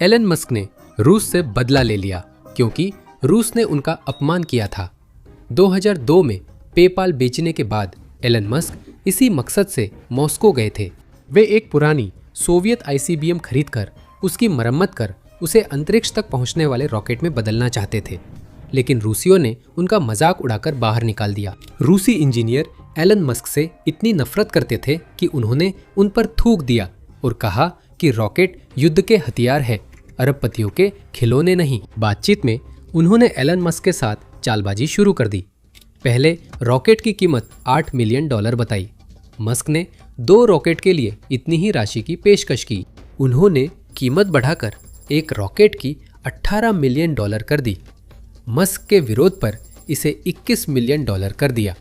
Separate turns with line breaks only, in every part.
Elon Musk ने रूस से बदला ले लिया क्योंकि रूस ने उनका अपमान किया था। 2002 में पेपाल बेचने के बाद एलन मस्क इसी मकसद से मॉस्को गए थे। वे एक पुरानी सोवियत ICBM खरीदकर उसकी मरम्मत कर उसे अंतरिक्ष तक पहुंचने वाले रॉकेट में बदलना चाहते थे, लेकिन रूसियों ने उनका मजाक उड़ाकर बाहर निकाल दिया। रूसी इंजीनियर एलन मस्क से इतनी नफरत करते थे कि उन्होंने उन पर थूक दिया और कहा कि रॉकेट युद्ध के हथियार है, अरबपतियों के खिलौने नहीं। बातचीत में उन्होंने एलन मस्क के साथ चालबाजी शुरू कर दी। पहले रॉकेट की कीमत $8 मिलियन बताई। मस्क ने 2 रॉकेट के लिए इतनी ही राशि की पेशकश की। उन्होंने कीमत बढ़ाकर एक रॉकेट की $18 मिलियन कर दी। मस्क के विरोध पर इसे $21 मिलियन कर दिया।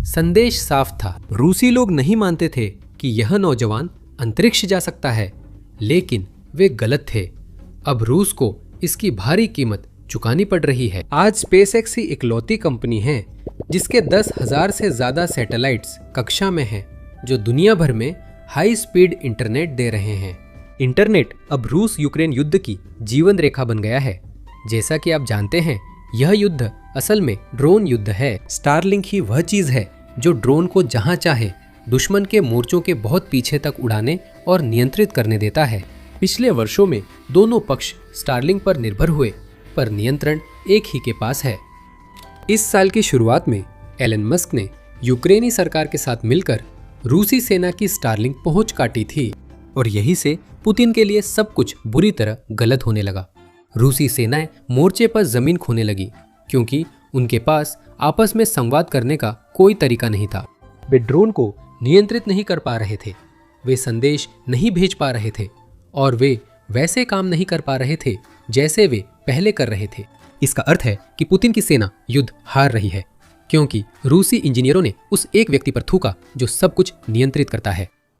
संदेश साफ था, रूसी लोग नहीं मानते थे कि यह नौजवान अंतरिक्ष जा सकता है, लेकिन वे गलत थे। अब रूस को इसकी भारी कीमत चुकानी पड़ रही है। आज स्पेसएक्स ही इकलौती कंपनी है जिसके 10,000 से ज्यादा सैटेलाइट्स कक्षा में हैं, जो दुनिया भर में हाई स्पीड इंटरनेट दे रहे हैं। इंटरनेट अब रूस यूक्रेन युद्ध की जीवन रेखा बन गया है। जैसा कि आप जानते हैं, यह युद्ध असल में ड्रोन युद्ध है। स्टारलिंक ही वह चीज है जो ड्रोन को जहां चाहे दुश्मन के मोर्चों के बहुत पीछे तक उड़ाने और नियंत्रित करने देता है। पिछले वर्षों में दोनों पक्ष स्टारलिंक पर निर्भर हुए, पर नियंत्रण एक ही के पास है। इस साल की शुरुआत में एलन मस्क ने यूक्रेनी सरकार के साथ मिलकर रूसी सेना की स्टारलिंक पहुंच काटी थी और यही से पुतिन के लिए सब कुछ बुरी तरह गलत होने लगा। रूसी सेनाएं मोर्चे पर जमीन खोने लगी क्योंकि उनके पास आपस में संवाद करने का कोई तरीका नहीं था। वे ड्रोन को नियंत्रित नहीं कर पा रहे थे, वे संदेश नहीं भेज पा रहे थे और वे वैसे काम नहीं कर पा रहे थे जैसे वे पहले कर रहे थे। इसका अर्थ है कि पुतिन की सेना युद्ध हार रही है क्योंकि रूसी इंजीनियरों ने उस एक व्यक्ति पर थूका जो सब कुछ नियंत्रित करता है।